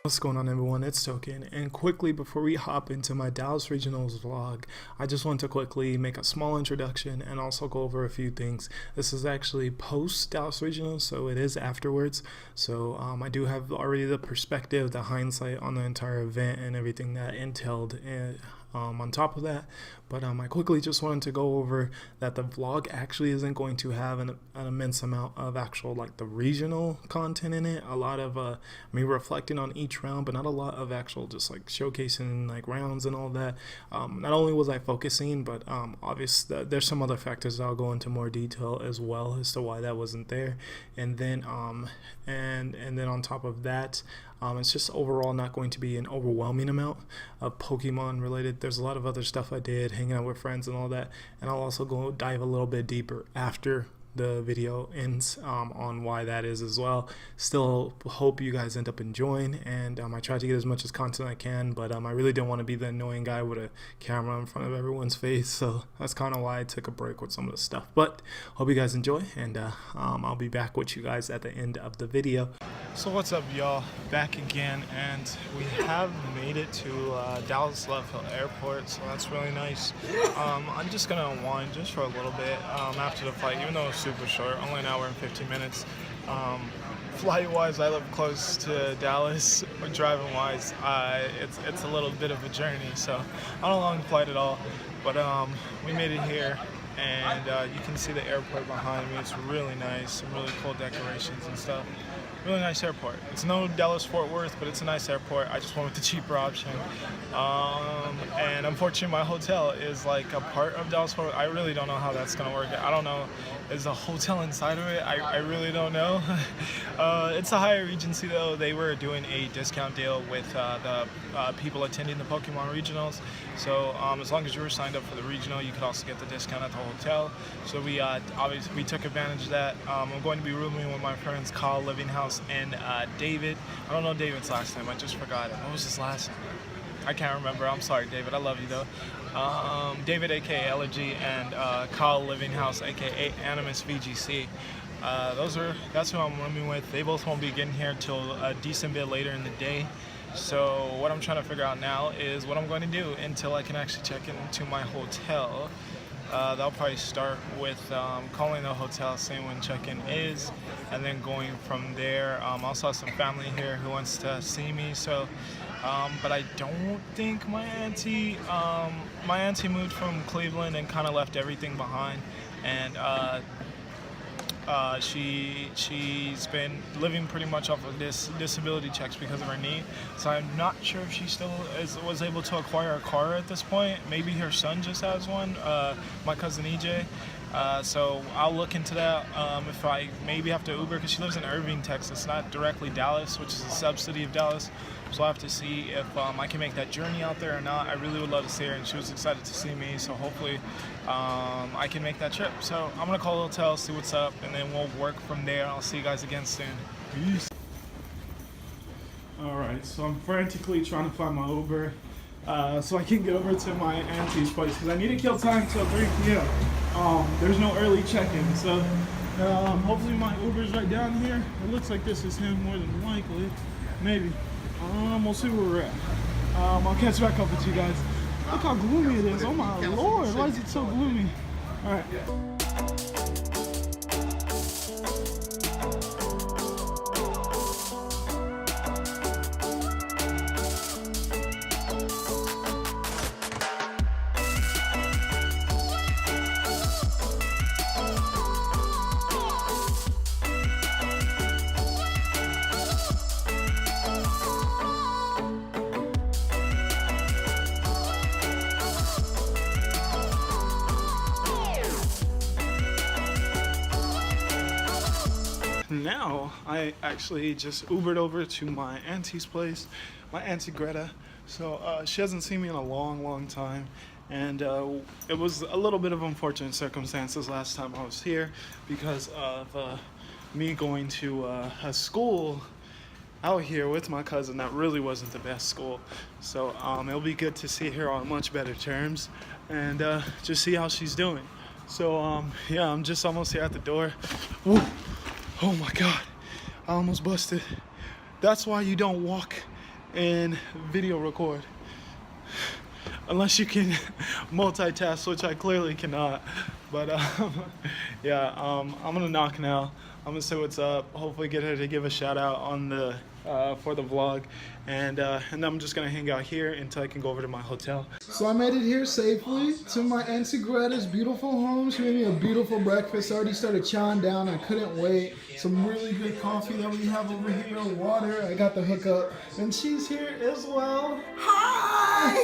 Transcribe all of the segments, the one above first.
What's going on, everyone? It's Token, and quickly before we hop into my Dallas Regionals vlog, I just want to quickly make a small introduction and also go over a few things. This is actually post Dallas Regionals, so it is afterwards. So I do have already the perspective, the hindsight on the entire event and everything that entailed. And on top of that, but I quickly just wanted to go over that the vlog actually isn't going to have an immense amount of actual like the regional content in it. A lot of me reflecting on each round, but not a lot of actual just like showcasing like rounds and all that. Not only was I focusing, but obviously there's some other factors that I'll go into more detail as well as to why that wasn't there. And then and then on top of that, it's just overall not going to be an overwhelming amount of Pokemon related. There's a lot of other stuff I did, hanging out with friends and all that, and I'll also go dive a little bit deeper after the video ends on why that is as well. Still hope you guys end up enjoying, and I try to get as much as content I can, but I really don't want to be the annoying guy with a camera in front of everyone's face, so that's kind of why I took a break with some of the stuff. But hope you guys enjoy, and I'll be back with you guys at the end of the video. So what's up, y'all? Back again, and we have made it to Dallas Love Hill Airport, so that's really nice. I'm just gonna unwind just for a little bit after the flight, even though it's super short, only an hour and 15 minutes. Flight wise, I live close to Dallas, but driving wise, it's a little bit of a journey, so not a long flight at all. But we made it here, and you can see the airport behind me. It's really nice, some really cool decorations and stuff. Really nice airport. It's no Dallas Fort Worth, but it's a nice airport. I just went with the cheaper option. And unfortunately, my hotel is like a part of Dallas Fort Worth. I really don't know how that's gonna work. I don't know. Is a hotel inside of it? I really don't know. It's a higher Regency though. They were doing a discount deal with the people attending the Pokemon regionals. So as long as you were signed up for the regional, you could also get the discount at the hotel. So we obviously we took advantage of that. I'm going to be rooming with my friends Kyle Livinghouse and David. I don't know David's last name. I just forgot it. What was his last name? I can't remember. I'm sorry, David. I love you though. David, aka Elegy, and Kyle Livinghouse, aka Animus VGC. That's who I'm rooming with. They both won't be getting here till a decent bit later in the day. So what I'm trying to figure out now is what I'm going to do until I can actually check into my hotel. That'll probably start with calling the hotel, saying when check-in is, and then going from there. I also have some family here who wants to see me, so but I don't think my auntie moved from Cleveland and kind of left everything behind, and she's been living pretty much off of this disability checks because of her knee. So I'm not sure if she still was able to acquire a car at this point. Maybe her son just has one, my cousin EJ. So I'll look into that. If I maybe have to Uber, because she lives in Irving, Texas, not directly Dallas, which is a sub-city of Dallas. So I'll have to see if I can make that journey out there or not. I really would love to see her, and she was excited to see me, so hopefully I can make that trip. So I'm gonna call the hotel, see what's up, and then we'll work from there. I'll see you guys again soon. Peace. Alright, so I'm frantically trying to find my Uber so I can get over to my auntie's place, because I need to kill time till 3 p.m. There's no early check-in, so hopefully my Uber's right down here. It looks like this is him more than likely. Maybe. We'll see where we're at. I'll catch back up with you guys. Look how gloomy it is. Oh my lord, why is it so gloomy? Alright. Now I actually just Ubered over to my auntie's place, my auntie Greta. So she hasn't seen me in a long time, and it was a little bit of unfortunate circumstances last time I was here because of me going to a school out here with my cousin that really wasn't the best school. So it'll be good to see her on much better terms and just see how she's doing. So yeah, I'm just almost here at the door. Woo. Oh my God, I almost busted. That's why you don't walk and video record. Unless you can multitask, which I clearly cannot. But yeah, I'm gonna knock now. I'm gonna say what's up. Hopefully get her to give a shout out on the for the vlog, and then I'm just gonna hang out here until I can go over to my hotel. So I made it here safely to my Auntie Greta's beautiful home. She made me a beautiful breakfast. I already started chowing down. I couldn't wait. Some really good coffee that we have over here. Water. I got the hookup, and she's here as well. Hi!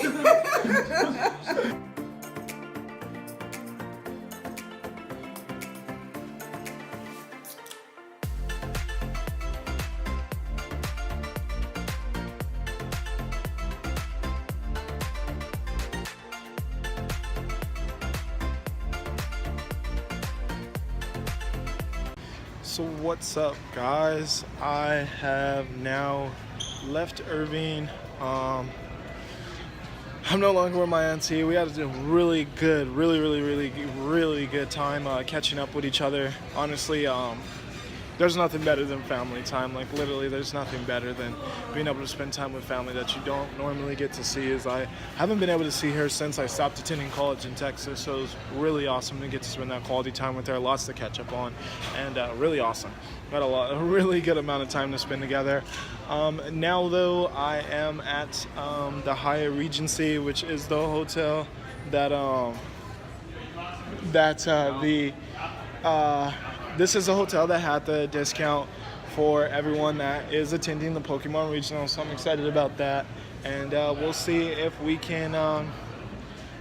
So what's up, guys? I have now left Irving. I'm no longer with my auntie. We had a really good, really good time catching up with each other. Honestly, there's nothing better than family time. Like, literally, there's nothing better than being able to spend time with family that you don't normally get to see. As I haven't been able to see her since I stopped attending college in Texas, so it was really awesome to get to spend that quality time with her. Lots to catch up on, and really awesome. Got a really good amount of time to spend together. Now, though, I am at the Hyatt Regency, which is the hotel that this is a hotel that had the discount for everyone that is attending the Pokemon Regional, so I'm excited about that. And we'll see if we can,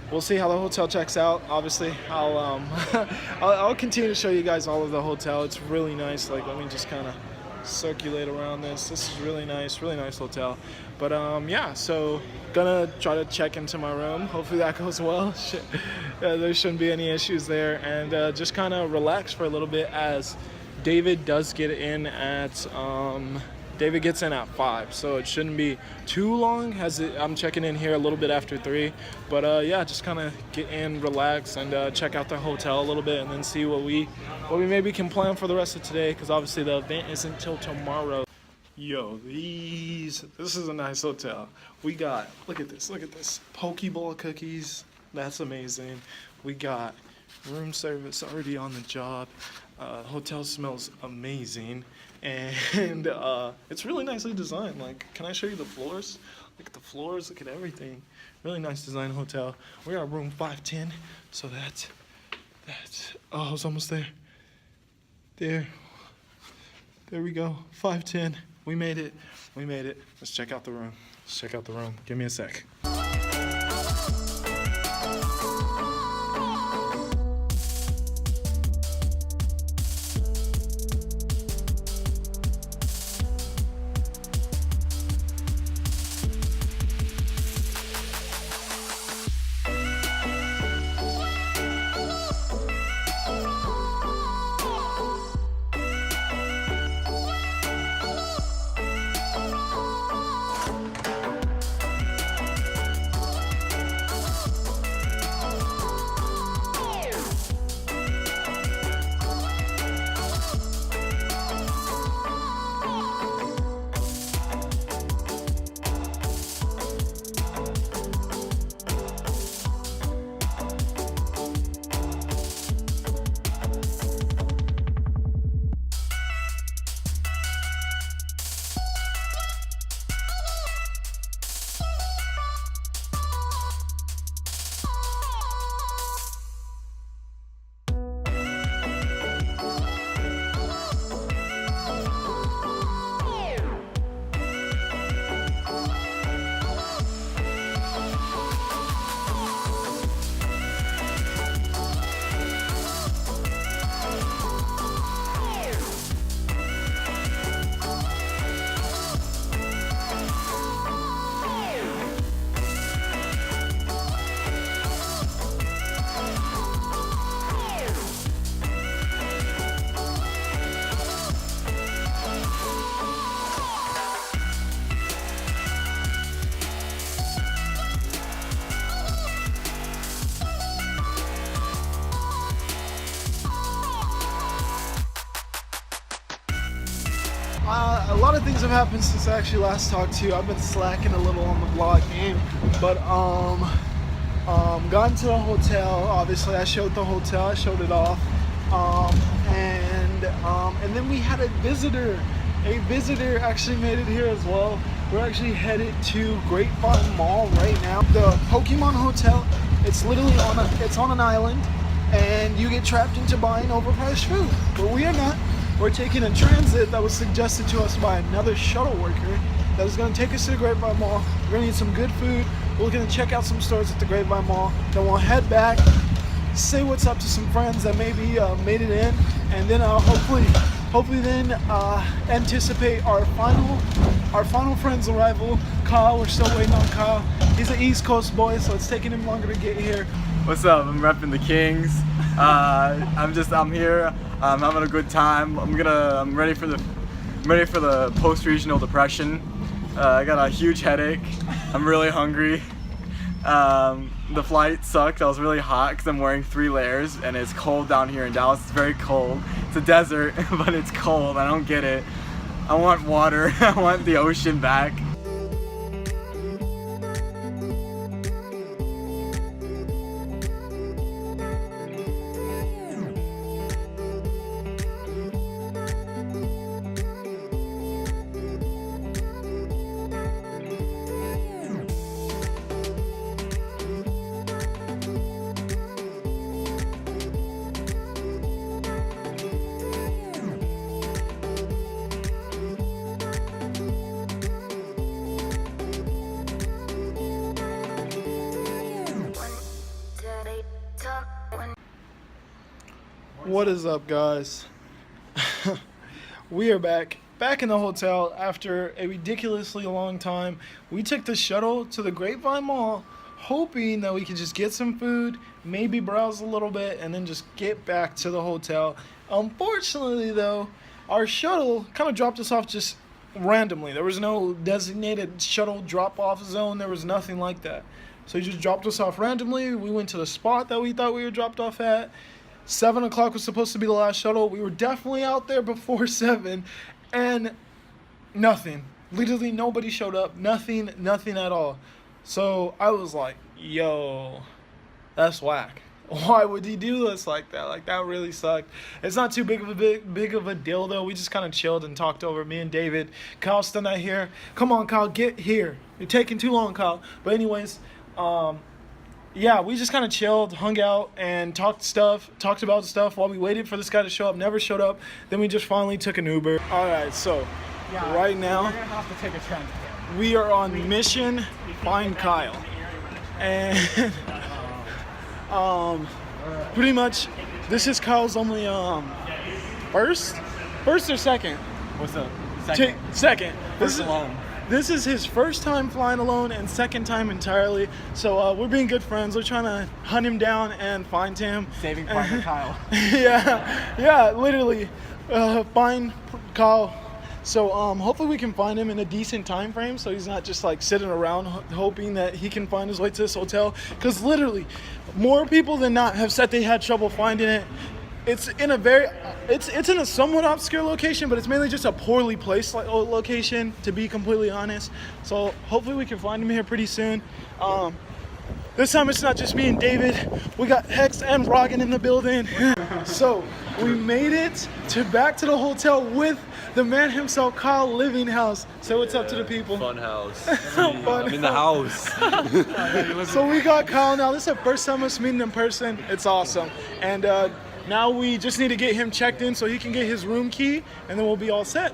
we'll see how the hotel checks out. Obviously, I'll continue to show you guys all of the hotel. It's really nice. Like, let me just kind of circulate around this. This is really nice hotel. But yeah, so gonna try to check into my room. Hopefully that goes well. There shouldn't be any issues there, and just kind of relax for a little bit as David does get in at David gets in at 5, so it shouldn't be too long. I'm checking in here a little bit after 3, but yeah, just kind of get in, relax, and check out the hotel a little bit, and then see what we maybe can plan for the rest of today, because obviously the event isn't till tomorrow. Yo, this is a nice hotel. We got, look at this, Pokeball cookies. That's amazing. We got room service already on the job. Hotel smells amazing, and it's really nicely designed. Like, can I show you the floors? Look at the floors, look at everything. Really nice design hotel. We're at room 510, so that's oh, I was almost there. There we go, 510. We made it. Let's check out the room. Give me a sec. A lot of things have happened since I actually last talked to you. I've been slacking a little on the vlog game, but got into the hotel. Obviously, I showed the hotel. I showed it off, and then we had a visitor. A visitor actually made it here as well. We're actually headed to Grapevine Mall right now. The Pokemon Hotel. It's literally on an island, and you get trapped into buying overpriced food. But we are not. We're taking a transit that was suggested to us by another shuttle worker that is going to take us to the Grapevine Mall. We're going to eat some good food. We're going to check out some stores at the Grapevine Mall. Then we'll head back, say what's up to some friends that maybe made it in, and then hopefully then anticipate our final friend's arrival. Kyle, we're still waiting on Kyle. He's an East Coast boy, so it's taking him longer to get here. What's up? I'm repping the Kings. I'm here. I'm having a good time. I'm ready for the post-regional depression. I got a huge headache. I'm really hungry. The flight sucked. I was really hot because I'm wearing 3 layers, and it's cold down here in Dallas. It's very cold. It's a desert, but it's cold. I don't get it. I want water. I want the ocean back. What is up, guys? We are back in the hotel after a ridiculously long time. We took the shuttle to the Grapevine Mall, hoping that we could just get some food, maybe browse a little bit, and then just get back to the hotel. Unfortunately, though, our shuttle kind of dropped us off just randomly. There was no designated shuttle drop-off zone. There was nothing like that. So he just dropped us off randomly. We went to the spot that we thought we were dropped off at. 7 o'clock was supposed to be the last shuttle. We were definitely out there before 7, and nothing. Literally nobody showed up. Nothing at all. So I was like, yo, that's whack. Why would he do us like that? Like, that really sucked. It's not too big of a deal, though. We just kind of chilled and talked over. Me and David. Kyle's still not here. Come on, Kyle, get here. You're taking too long, Kyle. But anyways, yeah, we just kind of chilled, hung out, and talked about stuff while we waited for this guy to show up. Never showed up. Then we just finally took an Uber. All right, so right now we're gonna have to take a transit. we are on mission find Kyle, and pretty much this is Kyle's only first or second. What's up? Second. First alone. This is his first time flying alone and second time entirely. So we're being good friends. We're trying to hunt him down and find him. Saving Private Kyle. yeah, literally. Find Kyle. So hopefully we can find him in a decent time frame, so he's not just like sitting around hoping that he can find his way to this hotel. Because literally, more people than not have said they had trouble finding it. It's in a somewhat obscure location, but it's mainly just a poorly placed location, to be completely honest. So hopefully we can find him here pretty soon. This time it's not just me and David. We got Hex and Rogan in the building. So we made it back to the hotel with the man himself, Kyle Livinghouse. Say what's up to the people. Fun house. I'm in the house. So we got Kyle now. This is the first time us meeting in person. It's awesome. And now we just need to get him checked in so he can get his room key, and then we'll be all set.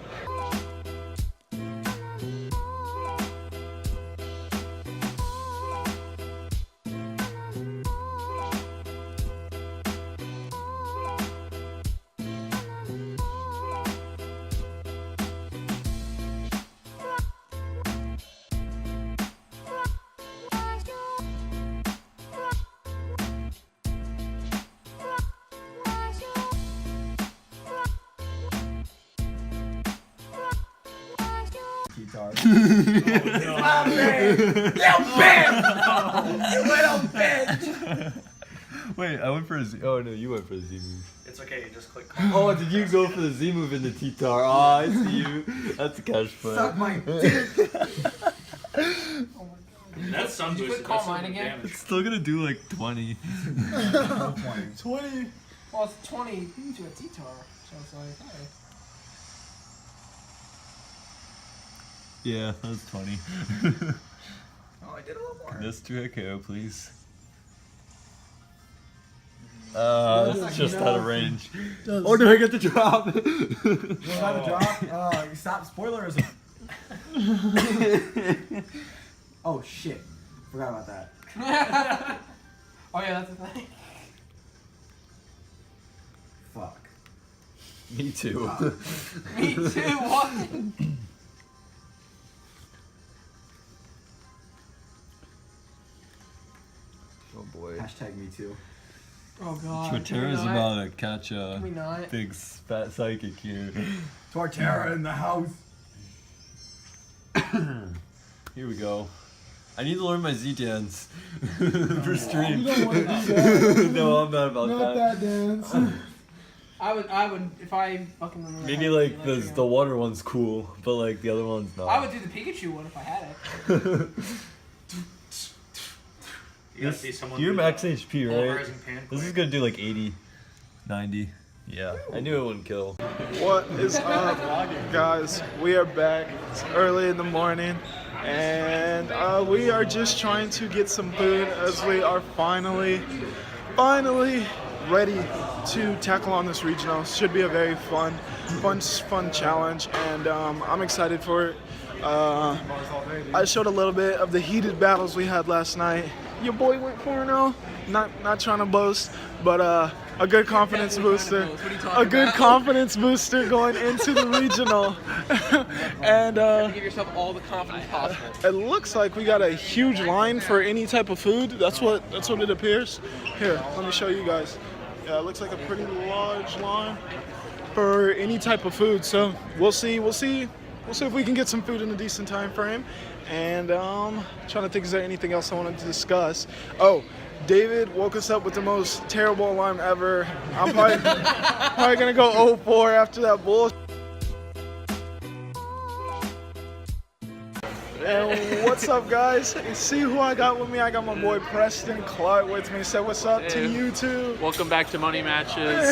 Wait, I went for a Z. Oh no, you went for a Z move. It's okay, just click. Oh, did you go for the Z move in the T-tar? Oh, I see you. That's a cash play. Suck my dick. That's some Did you click call mine again? It's still gonna do like 20. 20. Well, it's 20 to a T-tar, so it's like, hey. Yeah, that was 20. Oh, I did a little more. This 2 hit KO, please. It's just out of range. Oh, do I get the drop? You got a drop? You stopped spoilerism. Oh, shit. Forgot about that. Oh, yeah, that's a thing. Fuck. Me too. Me too, what? Oh boy. Hashtag me too. Oh, God. Torterra's about to catch a Can we not? big fat psychic here. Torterra in the house. Here we go. I need to learn my Z dance for stream. You don't want to do that. No, I'm not about Not that. that dance. I would, if I fucking remember. Maybe how to like do the water one's cool, but like the other one's not. I would do the Pikachu one if I had it. You're max HP, right? polarizing pan This is gonna do like 80, 90. Yeah, I knew it wouldn't kill. What is up, guys? We are back. It's early in the morning, and we are just trying to get some food as we are finally ready to tackle on this regional. Should be a very fun challenge, and I'm excited for it. I showed a little bit of the heated battles we had last night. Your boy went 4-0. Not trying to boast, but a good confidence booster. A good confidence booster going into the regional. And Give yourself all the confidence possible. it looks like we got a huge line for any type of food. That's what it appears. Here, let me show you guys. Yeah, it looks like a pretty large line for any type of food. So we'll see if we can get some food in a decent time frame. And trying to think, is there anything else I wanted to discuss? Oh, David woke us up with the most terrible alarm ever. I'm probably gonna go 0-4 after that bullshit. And what's up, guys? See who I got with me? I got my boy Preston Clark with me. Say what's up to you too. Welcome back to Money Matches.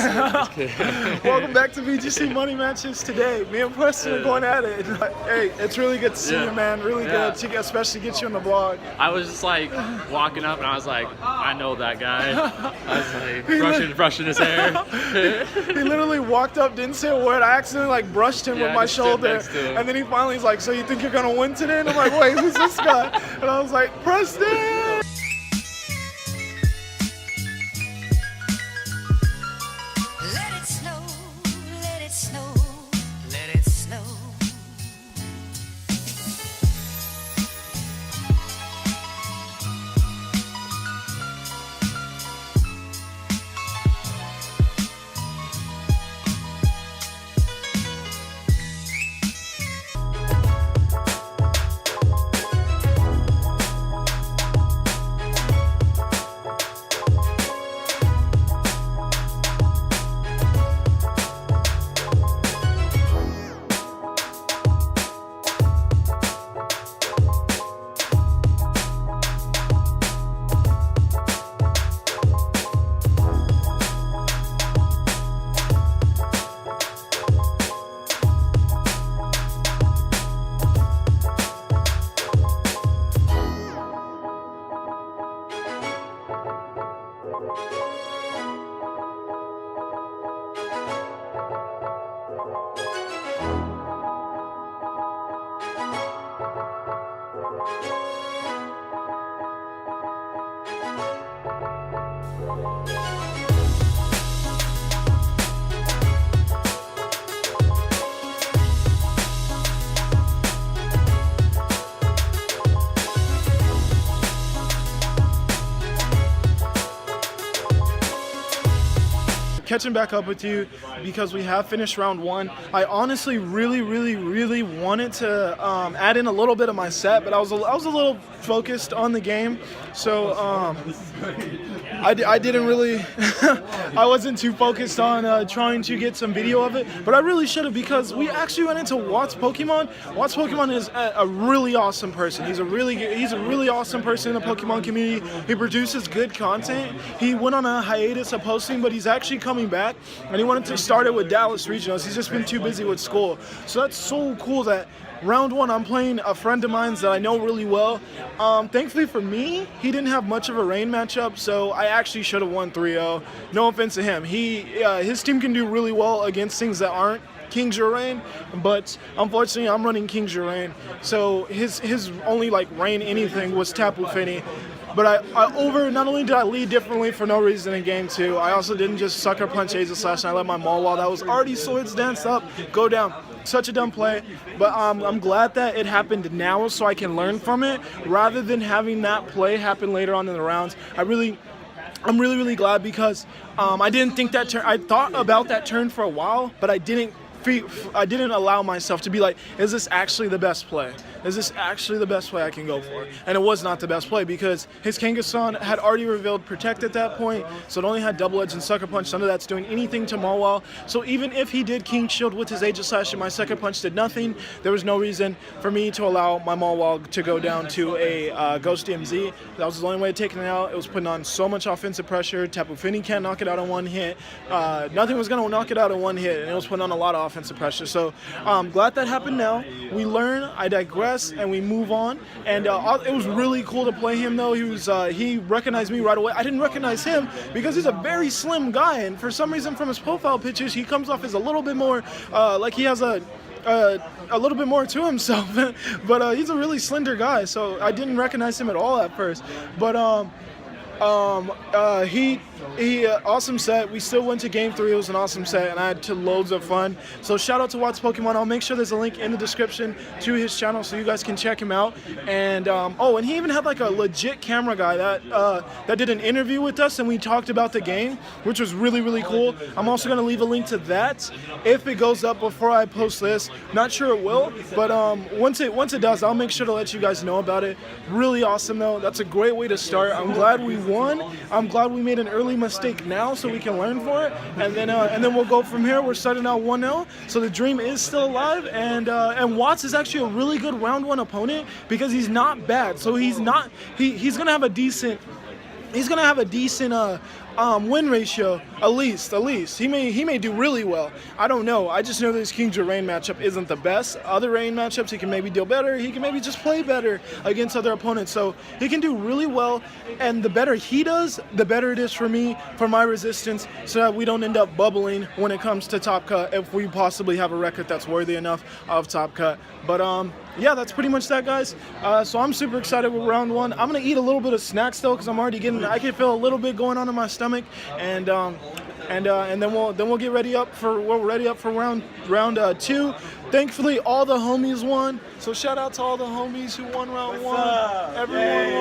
Welcome back to VGC Money Matches today. Me and Preston are going at it. Hey, it's really good to see you, man. Really good to especially get you on the vlog. I was just like walking up and I was like, I know that guy. I was like brushing his hair. He literally walked up, didn't say a word. I accidentally like brushed him with my shoulder, and then he finally's like, "So you think you're gonna win today?" And I'm like, "Wait, who's this guy?" And I was like, "Preston!" Let it snow, let it snow, let it snow. Catching back up with you because we have finished round one. I honestly really wanted to add in a little bit of my set, but I was a little focused on the game. So I didn't really, I wasn't too focused on trying to get some video of it, but I really should have, because we actually went into Watts Pokemon. Watts Pokemon is a really awesome person. He's a really awesome person in the Pokemon community. He produces good content. He went on a hiatus of posting, but he's actually coming back, and he wanted to start it with Dallas Regionals. He's just been too busy with school. So that's so cool that round one, I'm playing a friend of mine that I know really well. Thankfully for me, he didn't have much of a rain matchup, so I actually should have won 3-0. No offense to him. His team can do really well against things that aren't King Jurain, but unfortunately I'm running King Jurain, so his only like rain anything was Tapu Fini. But not only did I lead differently for no reason in game 2, I also didn't just sucker punch Aegislash, and I let my Maul Wall that was already Swords Dance up go down. Such a dumb play, but I'm glad that it happened now so I can learn from it rather than having that play happen later on in the rounds. I'm really glad, because I didn't think that turn. I thought about that turn for a while, but I didn't allow myself to be like, is this actually the best play? Is this actually the best play I can go for? And it was not the best play, because his Kangaskhan had already revealed Protect at that point, so it only had Double Edge and Sucker Punch. None of that's doing anything to Mawile. So even if he did King Shield with his Aegislash and my Sucker Punch did nothing, there was no reason for me to allow my Mawile to go down to a Ghost DMZ. That was the only way of taking it out. It was putting on so much offensive pressure. Tapu Fini can't knock it out in one hit. Nothing was going to knock it out in one hit, and it was putting on a lot of offensive pressure. So I'm glad that happened now. We learn, I digress, and we move on. And it was really cool to play him, though. He recognized me right away. I didn't recognize him because he's a very slim guy, and for some reason from his profile pictures, he comes off as a little bit more like he has a little bit more to himself. But he's a really slender guy, so I didn't recognize him at all at first. But he awesome set. We still went to game 3. It was an awesome set, and I had loads of fun. So shout out to Watts Pokemon. I'll make sure there's a link in the description to his channel so you guys can check him out. And and he even had like a legit camera guy that did an interview with us, and we talked about the game, which was really cool. I'm also gonna leave a link to that if it goes up before I post this. Not sure it will, but once it does, I'll make sure to let you guys know about it. Really awesome though. That's a great way to start. I'm glad we won. I'm glad we made an early mistake now so we can learn for it, and then we'll go from here. We're starting out 1-0, so the dream is still alive, and Watts is actually a really good round 1 opponent because he's not bad. So he's gonna have a decent win ratio, at least. He may do really well. I don't know. I just know this King Jurain matchup isn't the best. Other rain matchups, he can maybe deal better. He can maybe just play better against other opponents. So he can do really well, and the better he does, the better it is for me, for my resistance, so that we don't end up bubbling when it comes to Top Cut if we possibly have a record that's worthy enough of Top Cut. But yeah, that's pretty much that, guys. So I'm super excited with round 1. I'm gonna eat a little bit of snacks though, because I can feel a little bit going on in my stomach, and then we'll get ready up for round 2. Thankfully, all the homies won. So shout out to all the homies who won round 1. Everyone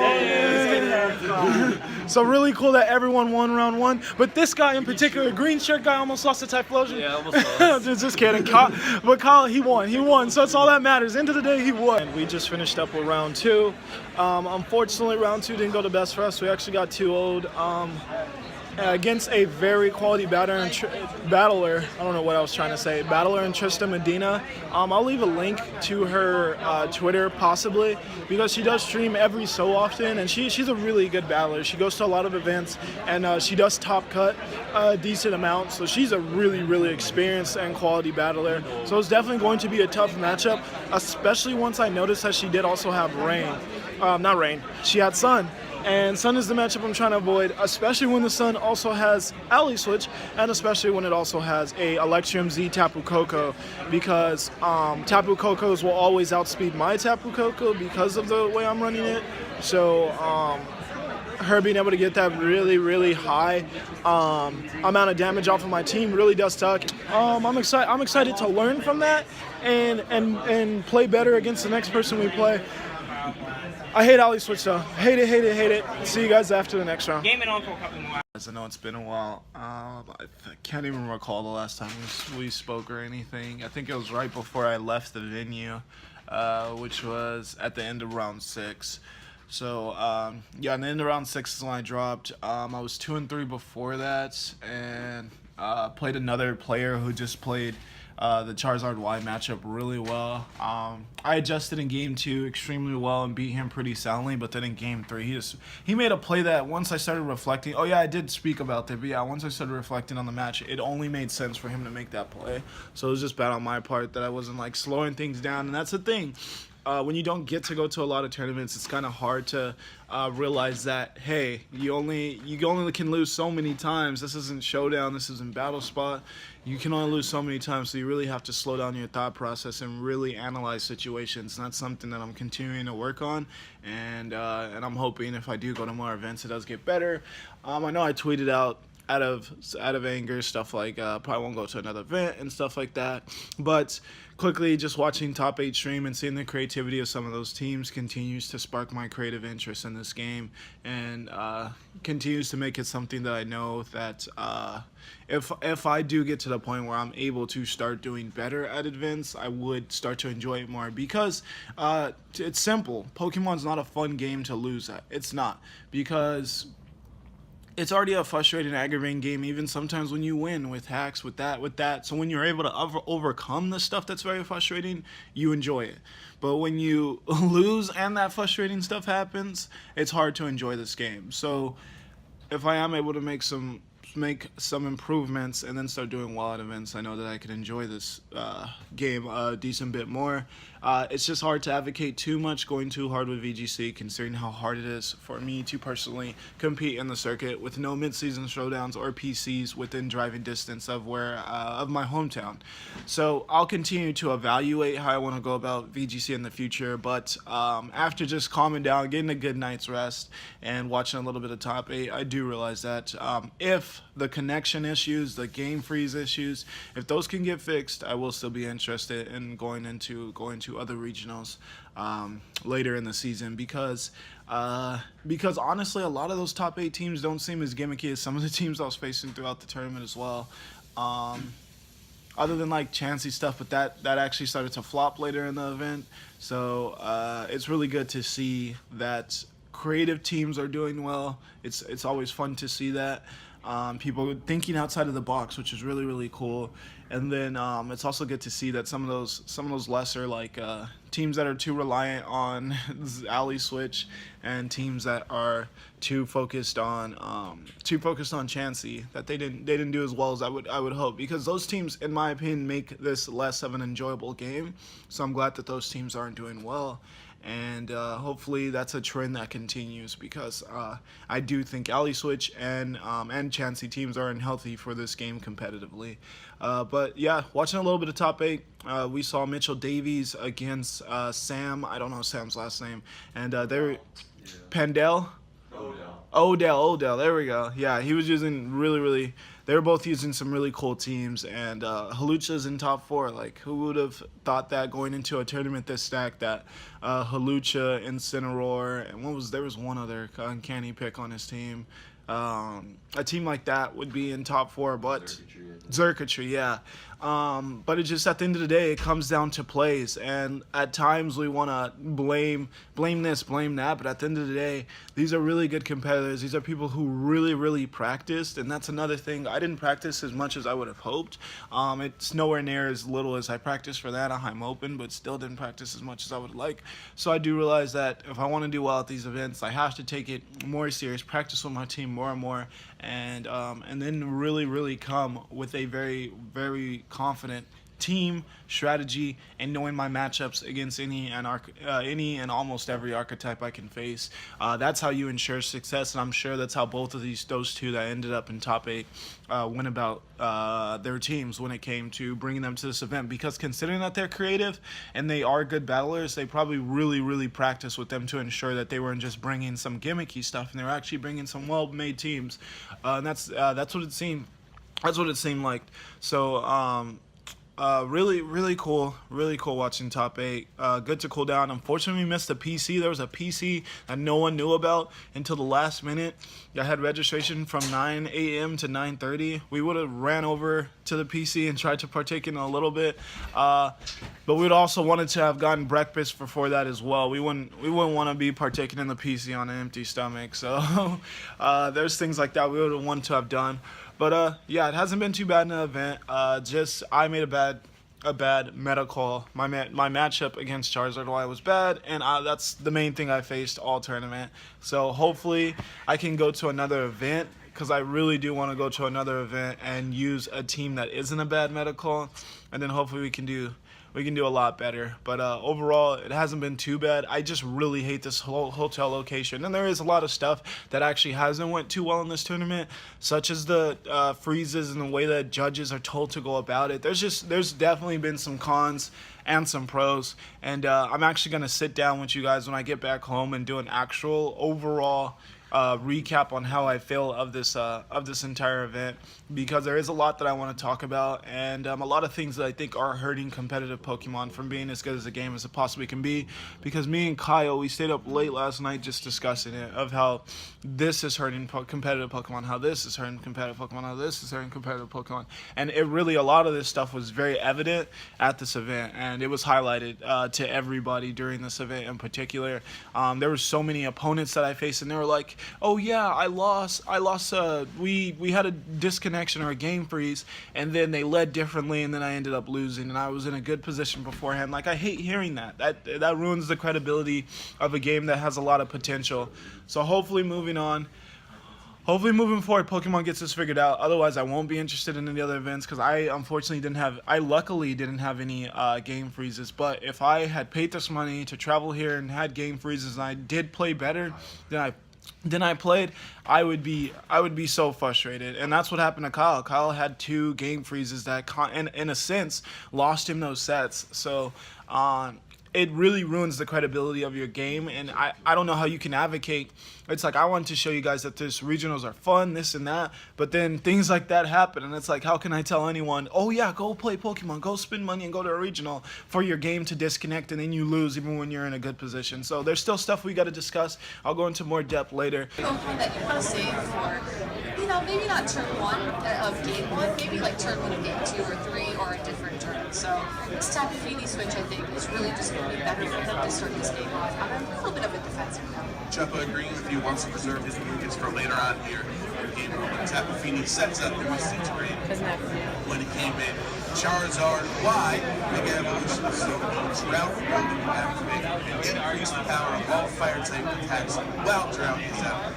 won. So really cool that everyone won round 1. But this guy in particular, green shirt guy, almost lost to Typhlosion. Yeah, almost lost. Just kidding. But Kyle, he won. So that's all that matters. End of the day, he won. And we just finished up with round 2. Unfortunately, round 2 didn't go the best for us. We actually got 2-0'd. Against a very quality battler. I don't know what I was trying to say. Battler and Trista Medina. I'll leave a link to her Twitter possibly, because she does stream every so often, and she's a really good battler. She goes to a lot of events, and she does Top Cut a decent amount. So she's a really experienced and quality battler. So it's definitely going to be a tough matchup, especially once I noticed that she did also have rain. Not rain. She had sun. And Sun is the matchup I'm trying to avoid, especially when the Sun also has Ally Switch, and especially when it also has a Electrium Z Tapu Koko, because Tapu Kokos will always outspeed my Tapu Koko because of the way I'm running it. So her being able to get that really high amount of damage off of my team really does suck. I'm excited to learn from that and play better against the next person we play. I hate Ally Switch though. Hate it. See you guys after the next round. Gaming on for a couple more. I know it's been a while. I can't even recall the last time we spoke or anything. I think it was right before I left the venue, which was at the end of round 6. So yeah, and then round 6 is when I dropped. I was 2-3 before that, and played another player who just played the Charizard Y matchup really well. I adjusted in game 2 extremely well and beat him pretty soundly, but then in game 3 he made a play that once I started reflecting, oh yeah, I did speak about that, but yeah, once I started reflecting on the match, it only made sense for him to make that play. So it was just bad on my part that I wasn't like slowing things down, and that's the thing. When you don't get to go to a lot of tournaments, it's kind of hard to realize that, hey, you only can lose so many times. This isn't Showdown. This isn't Battle Spot. You can only lose so many times, so you really have to slow down your thought process and really analyze situations. And that's something that I'm continuing to work on, and I'm hoping if I do go to more events, it does get better. I know I tweeted out out of anger, stuff like probably won't go to another event and stuff like that. But quickly, just watching Top 8 stream and seeing the creativity of some of those teams continues to spark my creative interest in this game, and continues to make it something that I know that if I do get to the point where I'm able to start doing better at events, I would start to enjoy it more, because it's simple. Pokemon's not a fun game to lose at. It's not, because it's already a frustrating, aggravating game, even sometimes when you win with hacks, with that. So when you're able to overcome the stuff that's very frustrating, you enjoy it. But when you lose and that frustrating stuff happens, it's hard to enjoy this game. So if I am able to make some improvements and then start doing well at events, I know that I can enjoy this game a decent bit more. It's just hard to advocate too much going too hard with VGC, considering how hard it is for me to personally compete in the circuit with no mid-season showdowns or PCs within driving distance of of my hometown. So I'll continue to evaluate how I want to go about VGC in the future, but after just calming down, getting a good night's rest, and watching a little bit of Top 8, I do realize that if the connection issues, the game freeze issues, if those can get fixed, I will still be interested in going to other regionals later in the season, because honestly, a lot of those Top 8 teams don't seem as gimmicky as some of the teams I was facing throughout the tournament as well. Other than like Chansey stuff, but that actually started to flop later in the event. So it's really good to see that creative teams are doing well. It's always fun to see that. People thinking outside of the box, which is really, really cool. And then it's also good to see that some of those lesser like teams that are too reliant on alley switch, and teams that are too focused on Chansey, that they didn't do as well as I would hope, because those teams, in my opinion, make this less of an enjoyable game. So I'm glad that those teams aren't doing well. And hopefully that's a trend that continues, because I do think alley switch and Chansey teams are unhealthy for this game competitively. But yeah, watching a little bit of Top 8, we saw Mitchell Davies against Sam. I don't know Sam's last name, and they're Pandel. Odell. There we go. Yeah, he was using really. They were both using some really cool teams, and Halucha's in top 4. Like, who would have thought that going into a tournament this stacked, that Halucha, Incineroar, and there was one other uncanny pick on his team. A team like that would be in top 4, but Xurkitree, yeah. But it just, at the end of the day, it comes down to plays, and at times we want to blame this, blame that, but at the end of the day, these are really good competitors. These are people who really practiced, and that's another thing. I didn't practice as much as I would have hoped. It's nowhere near as little as I practiced for that Anaheim Open, but still didn't practice as much as I would like. So I do realize that if I want to do well at these events, I have to take it more serious, practice with my team more and more, and then really come with a very confident team strategy, and knowing my matchups against any and almost every archetype I can face. That's how you ensure success, and I'm sure that's how both of those two that ended up in top 8 went about their teams when it came to bringing them to this event, because considering that they're creative and they are good battlers, they probably really practiced with them to ensure that they weren't just bringing some gimmicky stuff, and they were actually bringing some well-made teams, and that's what it seemed. That's what it seemed like. So Really cool watching top 8. Good to cool down. Unfortunately, we missed a PC. There was a PC that no one knew about until the last minute. I had registration from 9 a.m. to 9:30. We would have ran over to the PC and tried to partake in it a little bit, but we'd also wanted to have gotten breakfast before that as well. We wouldn't want to be partaking in the PC on an empty stomach. So there's things like that we would have wanted to have done. But yeah, it hasn't been too bad in the event. Just I made a bad meta call. My matchup against Charizard Y was bad, and that's the main thing I faced all tournament. So hopefully I can go to another event, because I really do want to go to another event and use a team that isn't a bad meta call, and then hopefully we can do a lot better. But overall, it hasn't been too bad. I just really hate this whole hotel location. And there is a lot of stuff that actually hasn't went too well in this tournament, such as the freezes and the way that judges are told to go about it. There's definitely been some cons and some pros. And I'm actually going to sit down with you guys when I get back home and do an actual overall recap on how I feel of this entire event, because there is a lot that I want to talk about, and a lot of things that I think are hurting competitive Pokemon from being as good as the game as it possibly can be. Because me and Kyle, we stayed up late last night just discussing it, of how this is hurting competitive Pokemon, how this is hurting competitive Pokemon, how this is hurting competitive Pokemon, and it really, a lot of this stuff was very evident at this event, and it was highlighted to everybody during this event in particular. There were so many opponents that I faced, and they were like, oh yeah, I lost, we had a disconnection or a game freeze, and then they led differently, and then I ended up losing, and I was in a good position beforehand. Like, I hate hearing that. That ruins the credibility of a game that has a lot of potential. So hopefully moving forward, Pokemon gets this figured out. Otherwise, I won't be interested in any other events, because I luckily didn't have any game freezes. But if I had paid this money to travel here and had game freezes, and I did play better than I played, I would be so frustrated. And that's what happened to Kyle. Kyle had 2 game freezes that, in a sense, lost him those sets. So it really ruins the credibility of your game, and I don't know how you can advocate. It's like, I want to show you guys that this regionals are fun, this and that, but then things like that happen, and it's like, how can I tell anyone, oh yeah, go play Pokemon, go spend money and go to a regional, for your game to disconnect and then you lose even when you're in a good position. So there's still stuff we got to discuss. I'll go into more depth later. Pokemon that you want to save for, maybe not turn 1 of game 1, maybe like turn 1 of game 2 or 3, or a different turn. So this Tapu Fini switch, I think, is really just going to be better for him to start this game off on a little bit of a defensive note. Chuppa agreeing with you, wants to preserve his movements for later on here in game 1 when Tapu Fini sets up the Misty Terrain. When it came in, Charizard Y, Mega Evolution, so Drought will activate and increase the power of all fire type attacks while Drought is out.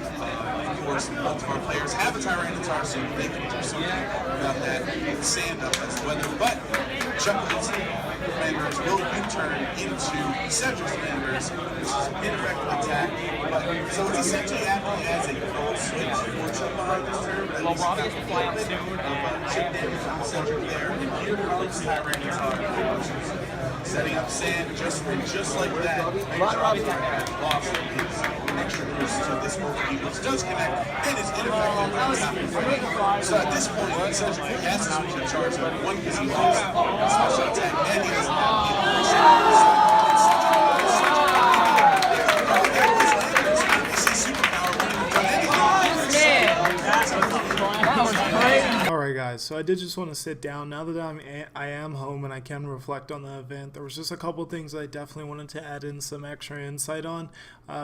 Of course, both of our players have a Tyranitar, so they can do something about that sand up as weather. But Chuppa's members will return into Cedric's members, which is an indirect attack. So it's essentially acting as a cold switch for Chuppa this turn. Well, Robbie has to fly out soon. Chip damage on Cedric there, and here comes Tyranitar. Setting up sand just like that. And Robbie's lost his extra boost to this Pokemon, which does connect and is ineffective. So at this point, essentially, he has to switch to Charizard 1 because he lost special attack, and he doesn't have Alright guys, so I did just want to sit down now that I am home and I can reflect on the event. There was just a couple things I definitely wanted to add in some extra insight on.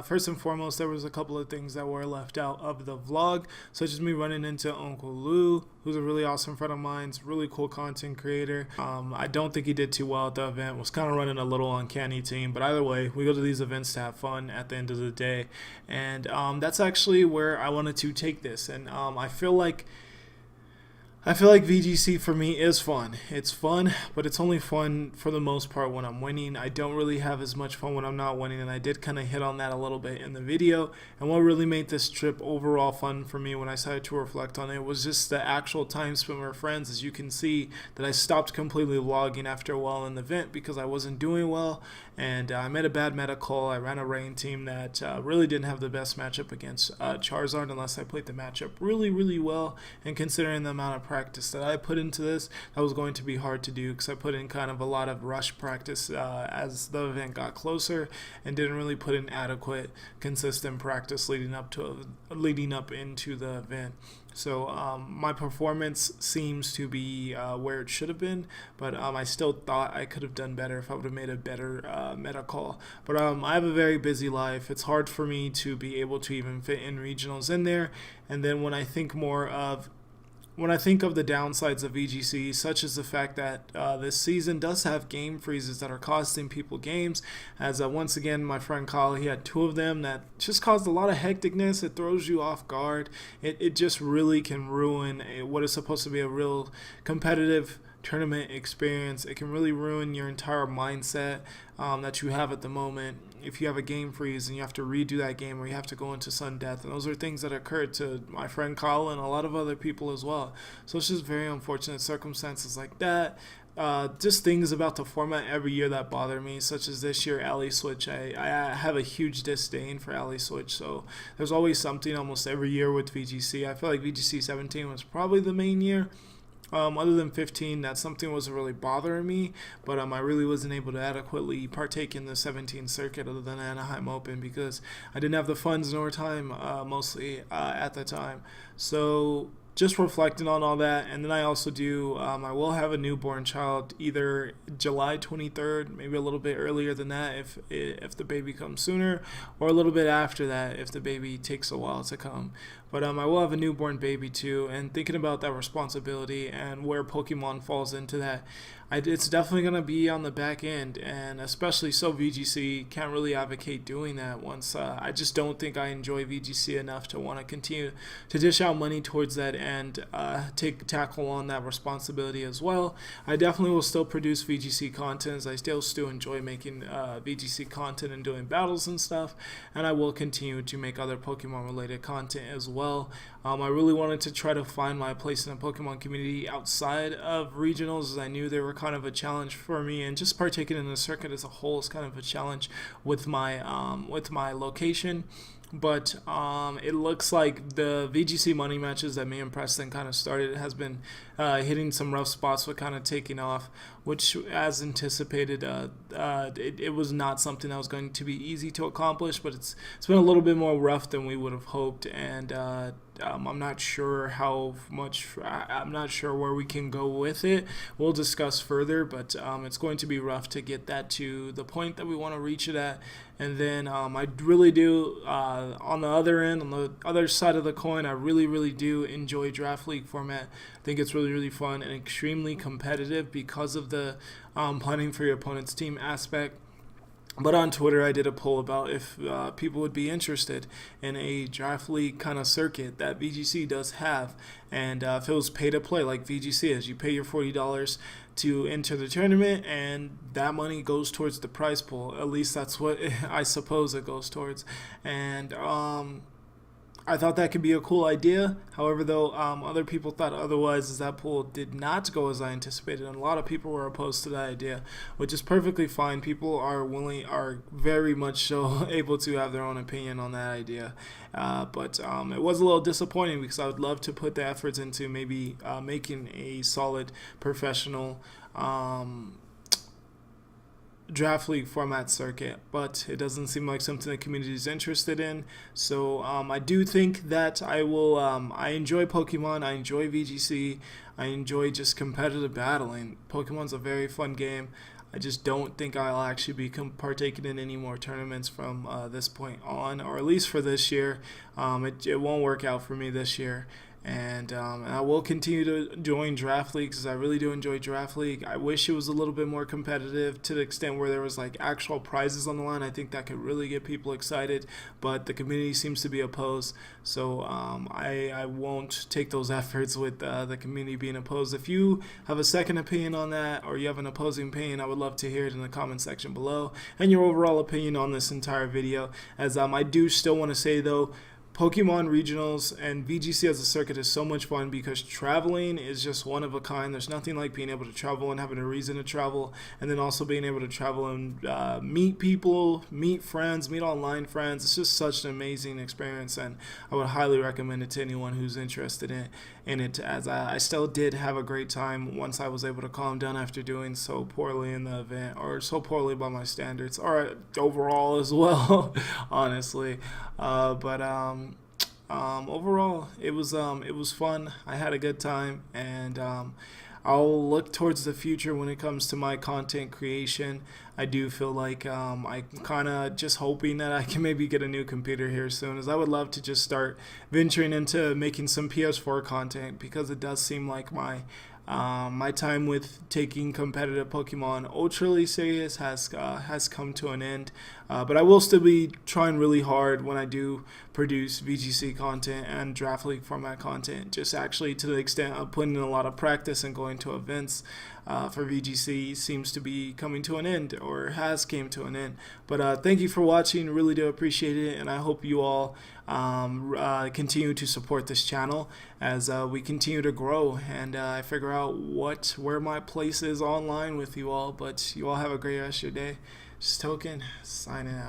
First and foremost, there was a couple of things that were left out of the vlog, such as me running into Uncle Lou, who's a really awesome friend of mine, really cool content creator. I don't think he did too well at the event, was kind of running a little uncanny team, but either way, we go to these events to have fun at the end of the day, and that's actually where I wanted to take this. And I feel like VGC for me is fun. It's fun, but it's only fun for the most part when I'm winning. I don't really have as much fun when I'm not winning, and I did kind of hit on that a little bit in the video. And what really made this trip overall fun for me when I started to reflect on it was just the actual time spent with friends. As you can see, that I stopped completely vlogging after a while in the event because I wasn't doing well, and I made a bad meta call. I ran a rain team that really didn't have the best matchup against Charizard unless I played the matchup really, really well, and considering the amount of practice practice that I put into this, that was going to be hard to do because I put in kind of a lot of rush practice as the event got closer, and didn't really put in adequate, consistent practice leading up into the event. So my performance seems to be where it should have been, but I still thought I could have done better if I would have made a better meta call. But I have a very busy life. It's hard for me to be able to even fit in regionals in there. And then when I think of the downsides of VGC, such as the fact that this season does have game freezes that are costing people games, as once again my friend Kyle, he had 2 of them that just caused a lot of hecticness. It throws you off guard. It just really can ruin what is supposed to be a real competitive tournament experience. It can really ruin your entire mindset that you have at the moment if you have a game freeze and you have to redo that game, or you have to go into sudden death. And those are things that occurred to my friend Kyle and a lot of other people as well. So it's just very unfortunate circumstances like that. Just things about the format every year that bother me, such as this year, Alley Switch. I have a huge disdain for Alley Switch, so there's always something almost every year with VGC. I feel like VGC 17 was probably the main year. Other than 15, that something wasn't really bothering me, but I really wasn't able to adequately partake in the 17 circuit other than Anaheim Open because I didn't have the funds nor time mostly at the time. So just reflecting on all that, and then I also I will have a newborn child either July 23rd, maybe a little bit earlier than that if the baby comes sooner, or a little bit after that if the baby takes a while to come. But I will have a newborn baby too, and thinking about that responsibility and where Pokemon falls into that, it's definitely going to be on the back end, and especially so VGC can't really advocate doing that once. I just don't think I enjoy VGC enough to want to continue to dish out money towards that and tackle on that responsibility as well. I definitely will still produce VGC content, as I still enjoy making VGC content and doing battles and stuff, and I will continue to make other Pokemon related content as well. I really wanted to try to find my place in the Pokemon community outside of regionals, as I knew they were kind of a challenge for me, and just partaking in the circuit as a whole is kind of a challenge with my location. But it looks like the VGC Money Matches that me and Preston kind of started has been hitting some rough spots with kind of taking off, which, as anticipated, it was not something that was going to be easy to accomplish, but it's been a little bit more rough than we would have hoped, and I'm not sure how much. I'm not sure where we can go with it. We'll discuss further, but it's going to be rough to get that to the point that we want to reach it at. And then I really do, on the other end, on the other side of the coin, I really do enjoy Draft League format. I think it's really fun and extremely competitive because of the punting for your opponent's team aspect. But on Twitter, I did a poll about if people would be interested in a Draft League kind of circuit that VGC does have. And if it was pay to play like VGC is, you pay your $40 to enter the tournament, and that money goes towards the prize pool. At least that's what I suppose it goes towards. And I thought that could be a cool idea. However, though, other people thought otherwise, as that pool did not go as I anticipated, and a lot of people were opposed to that idea, which is perfectly fine. People are very much so able to have their own opinion on that idea. But it was a little disappointing because I would love to put the efforts into maybe making a solid professional Draft League format circuit, but it doesn't seem like something the community is interested in. So I do think that I will. I enjoy Pokemon. I enjoy VGC. I enjoy just competitive battling. Pokemon's a very fun game. I just don't think I'll actually be partaking in any more tournaments from this point on, or at least for this year. It won't work out for me this year. And I will continue to join Draft League because I really do enjoy Draft League. I wish it was a little bit more competitive to the extent where there was like actual prizes on the line. I think that could really get people excited, but the community seems to be opposed. So I won't take those efforts with the community being opposed. If you have a second opinion on that, or you have an opposing opinion, I would love to hear it in the comment section below, and your overall opinion on this entire video. As I do still want to say though, Pokemon Regionals and VGC as a circuit is so much fun because traveling is just one of a kind. There's nothing like being able to travel and having a reason to travel, and then also being able to travel and meet people, meet friends, meet online friends. It's just such an amazing experience, and I would highly recommend it to anyone who's interested in it. in it, as I still did have a great time once I was able to calm down after doing so poorly in the event, or so poorly by my standards, or overall as well, honestly. But overall, it was fun. I had a good time, and I'll look towards the future when it comes to my content creation. I do feel like I'm kind of just hoping that I can maybe get a new computer here soon, as I would love to just start venturing into making some PS4 content, because it does seem like my time with taking competitive Pokemon ultra serious has come to an end. But I will still be trying really hard when I do produce VGC content and Draft League format content, just actually to the extent of putting in a lot of practice and going to events. For VGC seems to be coming to an end, or has came to an end. But thank you for watching, really do appreciate it, and I hope you all continue to support this channel as we continue to grow, and I figure out where my place is online with you all. But you all have a great rest of your day. Just Token, signing out.